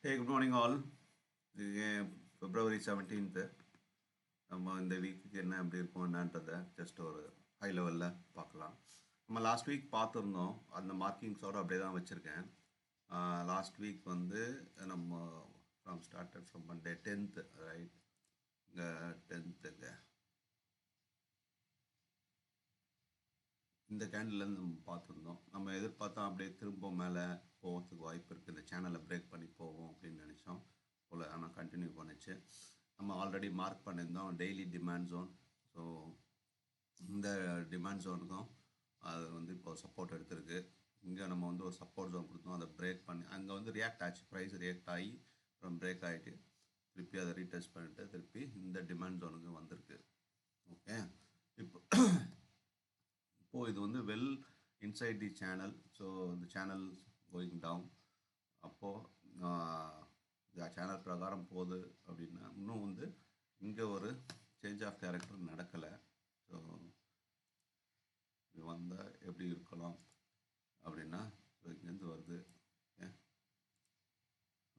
Hey, good morning all. இது பிப்ரவரி 17th நம்ம இந்த வீக்குக்கு என்ன எப்படி இருக்கும் என்னன்றதை ஜஸ்ட் ஒரு ஹை லெவலில் பார்க்கலாம். நம்ம லாஸ்ட் வீக் பார்த்துருந்தோம், அந்த மார்க்கிங்ஸோடு அப்படியே தான் வச்சுருக்கேன். லாஸ்ட் வீக் வந்து நம்ம ஃப்ரம் மண்டே 10th ரைட், இங்கே 10th இந்த கேண்டில்லேருந்து நம்ம பார்த்துருந்தோம். நம்ம எதிர்பார்த்தோம் அப்படியே திரும்ப மேலே போகிறதுக்கு வாய்ப்பு இருக்குது, இந்த சேனலை பிரேக் பண்ணி போவோம் அப்படின்னு நினச்சோம் போல். ஆனால் கண்டினியூ பண்ணிச்சு. நம்ம ஆல்ரெடி மார்க் பண்ணியிருந்தோம் டெய்லி டிமாண்ட் ஜோன். ஸோ இந்த டிமாண்ட் ஜோனுக்கும் அது வந்து இப்போ சப்போர்ட் எடுத்திருக்கு. இங்கே நம்ம வந்து ஒரு சப்போர்ட் ஜோன் கொடுத்தோம், அதை பிரேக் பண்ணி அங்கே வந்து ரியாக்ட் ஆச்சு, ப்ரைஸ் ரியாக்ட் ஆகி அப்புறம் பிரேக் ஆகிட்டு திருப்பி அதை ரீடெஸ்ட் பண்ணிவிட்டு திருப்பி இந்த டிமாண்ட் ஜோனுக்கு வந்திருக்கு. ஓகே, இப்போது இது வந்து well inside the channel. So இந்த சேனல் கோயிங் டவுன். அப்போது சேனல் பிரகாரம் போகுது அப்படின்னா இன்னும் வந்து இங்கே ஒரு சேஞ்ச் ஆஃப் கேரக்டர் நடக்கலை. ஸோ இது வந்தால் எப்படி இருக்கலாம் அப்படின்னா, இங்கேருந்து வருது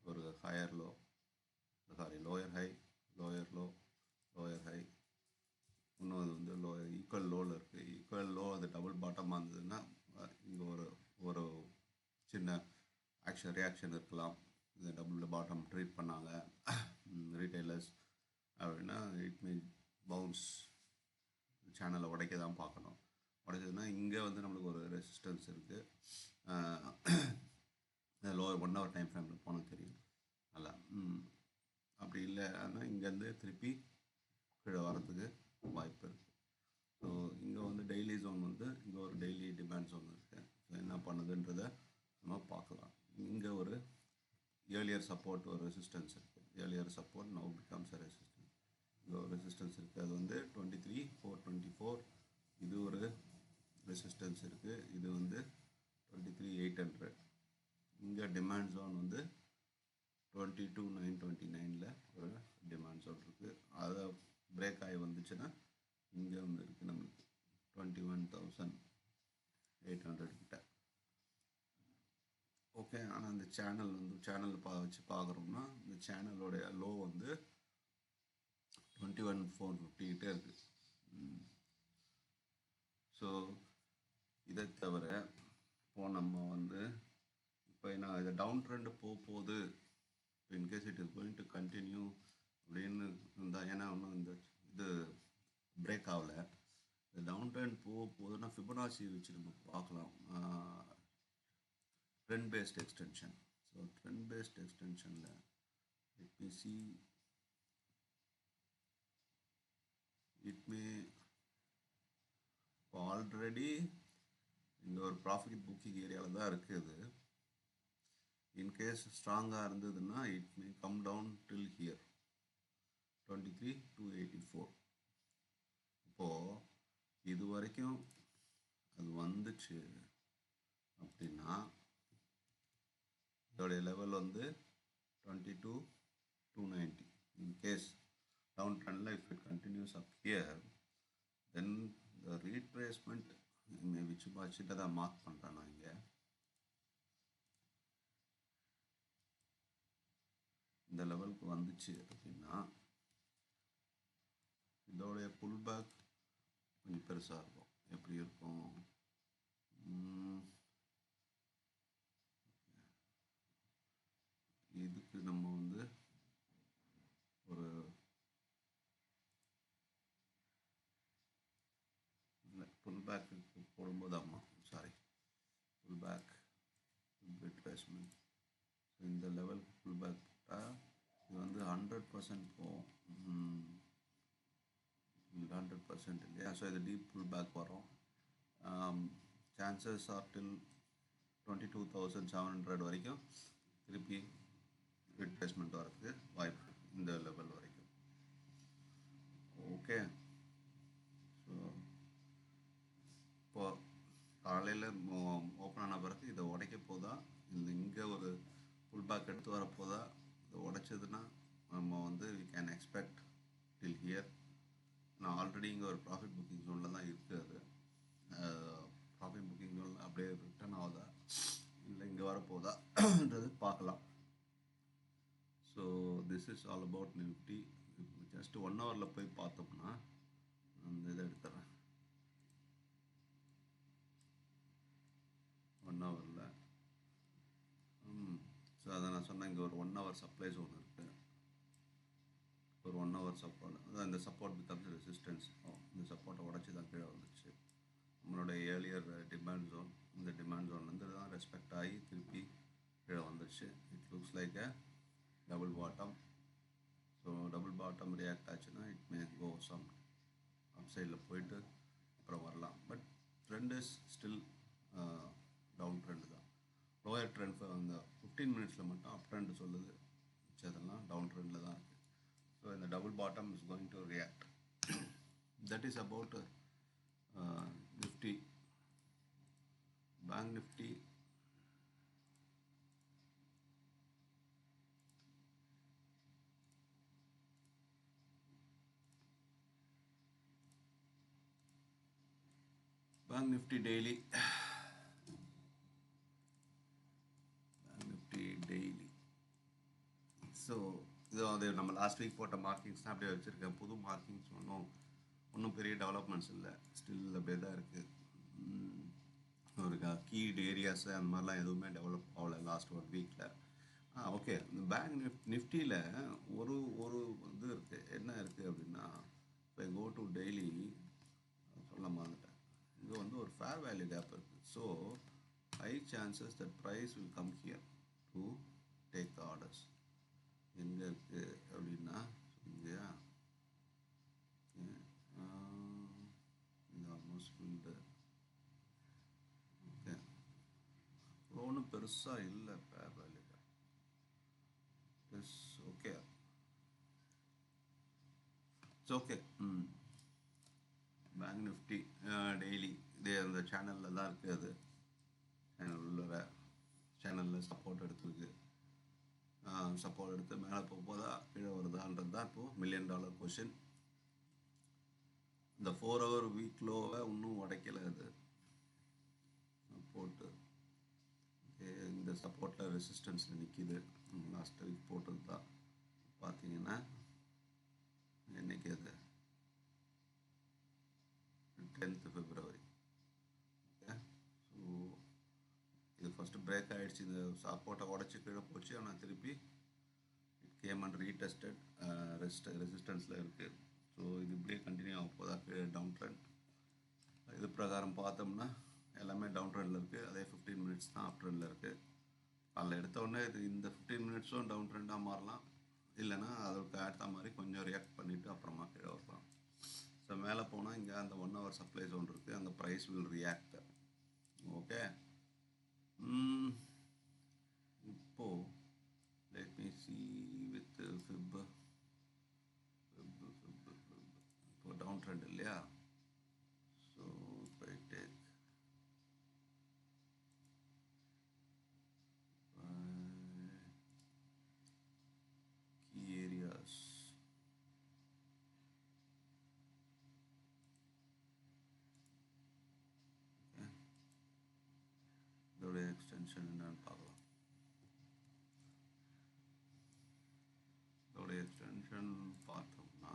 ஒரு higher low, lower high, lower low, lower high. இன்னும் அது வந்து ஈக்குவல் லோவில் இருக்குது. ஈக்குவல் லோ அது டபுள் பாட்டமாக இருந்ததுன்னா இங்கே ஒரு சின்ன ரியாக்ஷன் இருக்கலாம். இந்த டபுள் பாட்டம் ட்ரீட் பண்ணாங்க ரீட்டைலர்ஸ் அப்படின்னா இட் மீன் பவுன்ஸ், சேனலை உடைக்க தான் பார்க்கணும். உடைச்சதுன்னா இங்கே வந்து நம்மளுக்கு ஒரு ரெசிஸ்டன்ஸ் இருக்குது. லோவர் 1 hour டைம் ஃப்ரேமில் போனால் தெரியும் நல்லா. அப்படி இல்லை ஆனால் இங்கேருந்து திருப்பி கீழே வரத்துக்கு வாய்ப்பு இருக்குது. ஸோ இங்கே வந்து டெய்லி ஜோன் வந்து இங்கே ஒரு டெய்லி டிமாண்ட் ஜோன் இருக்குது. ஸோ என்ன பண்ணுதுன்றதை நம்ம பார்க்கலாம். இங்கே ஒரு ஏர்லியர் சப்போர்ட், ஒரு ரெசிஸ்டன்ஸ் இருக்குது. Earlier support now becomes a resistance. இங்கே ஒரு ரெசிஸ்டன்ஸ் இருக்குது, அது வந்து 23,424. இது ஒரு ரெசிஸ்டன்ஸ் இருக்குது, இது வந்து 23,800. இங்கே டிமாண்ட் ஜோன் வந்து 22,929 ஒரு டிமாண்ட் ஜோன் இருக்குது. அதை பிரேக் ஆகி வந்துச்சுன்னா இங்கே வந்து இருக்குது நம்மளுக்கு 21,800 கிட்ட. ஓகே, ஆனால் இந்த சேனல் வந்து வச்சு பார்க்குறோம்னா இந்த சேனலோடைய லோ வந்து 21,450 கிட்டே இருக்குது. ஸோ இதை தவிர இப்போ நம்ம வந்து இப்போ என்ன இதை டவுன் ட்ரெண்டு போகுது, in case it is going to continue அப்படின்னு இருந்தால், ஏன்னா ஒன்றும் இந்த இது பிரேக் ஆகலை, இந்த டவுன் ட்ரெண்ட் போகுதுன்னா ஃபிபனாச்சி வச்சு நம்ம பார்க்கலாம். Trend based extension. So trend based எக்ஸ்டென்ஷனில் let me see, it may already இங்கே ஒரு ப்ராஃபிட் புக்கிங் ஏரியாவில் தான் இருக்குது. இன்கேஸ் ஸ்ட்ராங்காக இருந்ததுன்னா it may come down till here 23,284. இப்போது இது வரைக்கும் அது வந்துச்சு அப்படின்னா இதோடைய லெவல் வந்து 22,290. இன்கேஸ் டவுன் ட்ரெண்டில் if it continues up here then the retracement maybe சிட்ட தான் மார்க் பண்ணுறேன் நான். இங்கே இந்த லெவலுக்கு வந்துச்சு அப்படின்னா இதோடைய புல் பேக் கொஞ்சம் பெருசாக இருக்கும். எப்படி இருக்கும், இதுக்கு நம்ம வந்து ஒரு புல் பேக்கு போடும்போது புல் பேக் ரிட்ரேஸ்மெண்ட். ஸோ இந்த லெவலுக்கு புல் பேக் போட்டால் இது வந்து 100% போகும். 100% இல்லையா? ஸோ இது டீப் புல் பேக் வரும். சான்சஸ் ஆர் டில் 22,700 வரைக்கும் திருப்பி ரிட்ரேஸ்மெண்ட் வரதுக்கு வாய்ப்பு இந்த லெவல் வரைக்கும். ஓகே, ஸோ இப்போது காலையில் ஓப்பன் ஆன பிறகு இதை உடைக்க போதா, இங்கே ஒரு புல் பேக் எடுத்து வரப்போதா, இதை உடைச்சதுன்னா நம்ம வந்து we can expect till here. நான் ஆல்ரெடி இங்கே ஒரு ப்ராஃபிட் புக்கிங் ஜோனில் தான் இருக்குது. அது ப்ராஃபிட் புக்கிங் ஜோனில் அப்படியே ரிட்டர்ன் ஆகுதா இல்லை இங்கே வரப்போதான்றது பார்க்கலாம். So this is all about Nifty. Just 1 ஹவரில் போய் பார்த்தோம்னா அந்த இதை எடுத்துறேன். 1 ஹவரில் ஸோ அதை நான் சொன்னேன், இங்கே ஒரு 1 ஹவர் சப்ளை ஜோன் இருக்குது. ஒரு 1 ஹவர் சப்போர்ட், அதான் இந்த சப்போர்ட் பிகம்ஸ் ரெசிஸ்டன்ஸ். இந்த சப்போர்ட்டை உடச்சி தான் கீழே வந்துச்சு. நம்மளோட ஏர்லியர் டிமாண்ட் ஜோன், இந்த டிமாண்ட் ஜோன்லேருந்து தான் ரெஸ்பெக்ட் ஆகி திருப்பி கீழே வந்துடுச்சு. It looks like a double bottom. So double bottom react ஆச்சுன்னா இட் மே கோ சம் அப்சைடில் போயிட்டு அப்புறம் வரலாம். But trend is still down trend தான். லோயர் ட்ரெண்ட் அந்த 15 மினிட்ஸில் மட்டும் அப் ட்ரெண்ட் சொல்லுது, மிச்சதெல்லாம் டவுன் ட்ரெண்டில் தான் இருக்குது. ஸோ இந்த double bottom is going to react. That is about Nifty. Bank Nifty daily so இது அது நம்ம லாஸ்ட் வீக் போட்ட மார்க்கிங்ஸ் தான் அப்படியே வச்சுருக்கேன். புது மார்க்கிங்ஸ் ஒன்றும் பெரிய டெவலப்மெண்ட்ஸ் இல்லை, ஸ்டில் அப்படியே தான் இருக்குது. ஒரு கீட் ஏரியாஸு அந்த மாதிரிலாம் எதுவுமே டெவலப் ஆகலை லாஸ்ட் 1 வீக்கில். ஓகே, இந்த பேங்க் நிஃப்டியில் ஒரு இது இருக்குது. என்ன இருக்குது அப்படின்னா, இப்போ கோ டு டெய்லி சொல்ல மறந்துட்டேன். இங்கே வந்து ஒரு ஃபேர் வேல்யூ கேப் இருக்குது. So high chances that price will come here to take the orders. எங்கே இருக்குது அப்படின்னா இங்கே இது ஆல்மோஸ்ட் ஃபுல்டு. ஓகே, ஒன்றும் பெருசாக இல்லை fair value gap. Plus okay, it's okay. Bank Nifty daily இதே அந்த சேனலில் தான் இருக்குது. அது சேனலில் சப்போர்ட் எடுத்துருக்கு. சப்போர்ட் எடுத்து மேலே போதா கீழே வருதான்றது தான் இப்போது $1 மில்லியன் கொஷின். இந்த 4 ஹவர் வீக்லோவை இன்னும் உடைக்கலை. அது சப்போர்ட்டு இந்த சப்போர்ட்டில் ரெசிஸ்டன்ஸில் நிற்கிது. லாஸ்ட் வீக் போட்டது தான். பார்த்தீங்கன்னா என்னைக்கு அது 10th February. ஓகே, ஸோ இது ஃபஸ்ட்டு பிரேக் ஆகிடுச்சு. இந்த சப்போர்ட்டை உடச்சி கீழே போச்சு. ஆனால் திருப்பி இட் கேம் அண்ட் ரீடெஸ்டட் ரெசிஸ்டன்ஸில் இருக்குது. ஸோ இது இப்படியே கண்டினியூ ஆக போதா கீழே டவுன் ட்ரெண்ட். இது பிரகாரம் பார்த்தோம்னா எல்லாமே டவுன் ட்ரெண்டில் இருக்குது. அதே 15 மினிட்ஸ் தான் அப் ட்ரெண்டில் இருக்குது. அதில் எடுத்தோடனே இது இந்த 15 மினிட்ஸும் டவுன் ட்ரெண்டாக மாறலாம், இல்லைனா அதற்கு ஏற்ற மாதிரி கொஞ்சம் ரியாக்ட் பண்ணிவிட்டு அப்புறமா கீழே வரலாம். ஸோ மேலே போனால் இங்கே அந்த 1 ஹவர் சப்ளை ஜோன் இருக்குது, அந்த ப்ரைஸ் வில் ரியாக்ட். ஓகே, இப்போது லெட் மீ சி வித் ஃபிப். இப்போ டவுன் ட்ரெண்ட் இல்லையா? ஸோ இப்போ டேக் கீ ஏரியாஸ். இதோடைய எக்ஸ்டென்ஷன் என்னன்னு பார்க்கலாம். இதோடைய எக்ஸ்டென்ஷன் பார்த்தோம்னா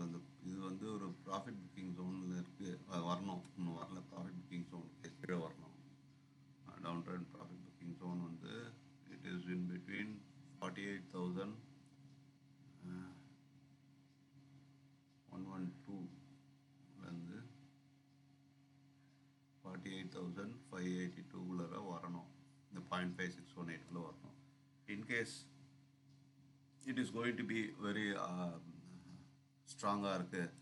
அந்த இது வந்து ஒரு ப்ராஃபிட் புக்கிங் ஜோனில் இருக்குது. வரணும், இன்னும் வரல. ப்ராஃபிட் புக்கிங் ஜோனுக்கு கீழே வரணும். Down trend profit booking zone வந்து இட் இஸ் இன் பிட்வீன் 48,112லேருந்து 48,582 வரணும். இந்த 0.5618 வரணும். In case it is going to be very ஸ்ட்ராங்காக இருக்குது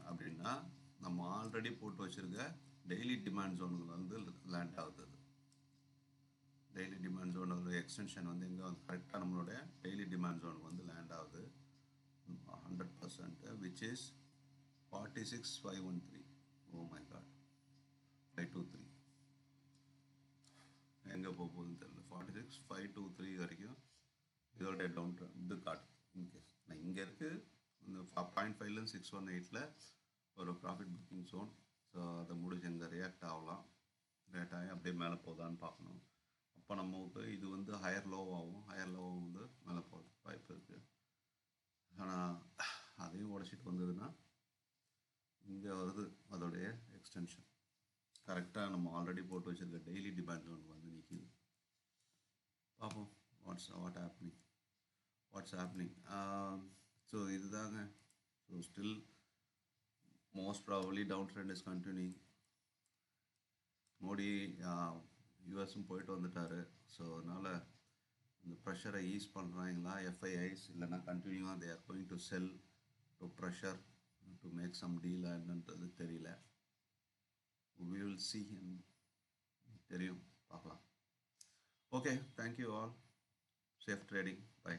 அப்படின்னா நம்ம ஆல்ரெடி போட்டு வச்சுருக்க டெய்லி டிமாண்ட் ஜோனுக்கு வந்து லேண்ட் ஆகுது. டெய்லி டிமாண்ட் ஜோனோட எக்ஸ்டென்ஷன் வந்து எங்கே வந்து கரெக்டாக நம்மளுடைய டெய்லி டிமாண்ட் ஜோனுக்கு வந்து லேண்ட் ஆகுது 100%, which is 46,513. Oh my God, 523 எங்கே போகுதுன்னு தெரியல. 46,523 வரைக்கும் இதோட டவுன் இது காட்டு. இன்கேஸ் நான் இங்கே இருக்குது இந்த 0.5லேருந்து 618 ஒரு ப்ராஃபிட் புக்கிங் ஜோன். ஸோ அதை முடிஞ்சு எங்கே ரியாக்ட் ஆகலாம், ரியாக்ட் ஆகி அப்படியே மேலே போதான்னு பார்க்கணும். அப்போ நமக்கு இது வந்து ஹையர் லோவாகும், ஹையர் லோவும் வந்து மேலே போக வாய்ப்பு இருக்குது. ஆனால் அதையும் உடச்சிட்டு வந்ததுன்னா இங்கே வருது அதோடைய எக்ஸ்டென்ஷன். கரெக்டாக நம்ம ஆல்ரெடி போட்டு வச்சுருக்க டெய்லி டிமாண்ட் ஜோனுக்கு வந்து நிற்கிது. பார்ப்போம் வாட்ஸ் ஹேப்னிங். ஸோ இதுதாங்க. So still most probably down trend is continuing. Modi யூஎஸும் போயிட்டு வந்துட்டார். ஸோ அதனால் இந்த ப்ரெஷரை ஈஸ் பண்ணுறாங்களா எஃப்ஐஐஸ், இல்லைனா கண்டினியூவாக they are going to sell to pressure to make some deal என்னன்றது தெரியல. we will see தெரியும், பார்க்கலாம். Okay, thank you all. Safe trading. By.